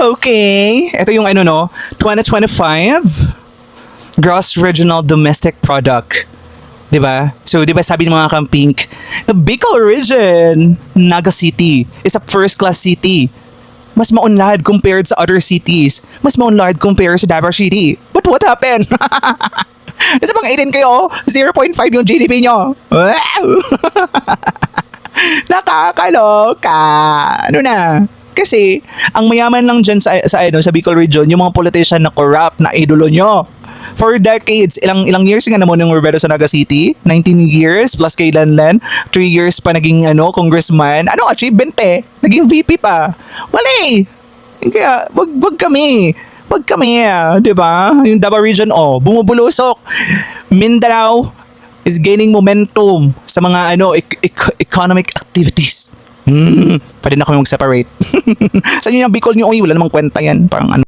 Okay, ito yung 2025 Gross Regional Domestic Product. 'Di ba? So, 'di ba sabi ng mga kampink, Bicol Region, Naga City is a first-class city. Mas maunlad compared sa other cities. Mas maunlad compared sa Davao City. But what happened? Nasa pang 18 kayo, 0.5 yung GDP nyo. Wow! Nakakaloka. Ano na? Kasi, ang mayaman lang dyan sa Bicol Region, yung mga politician na corrupt na idolo nyo. For decades, ilang years nga naman yung Roberto sa Naga City? 19 years plus kay Lanlan. 3 years pa naging congressman. Anong achievement Naging VP pa. Wala Kaya, wag kami. Wag kami, di ba? Yung Davao Region, bumubulusok. Mindanao is gaining momentum sa mga economic activities. Pwede na kami mag-separate. Sa inyo yung Bicol nyo, wala namang kwenta yan. Parang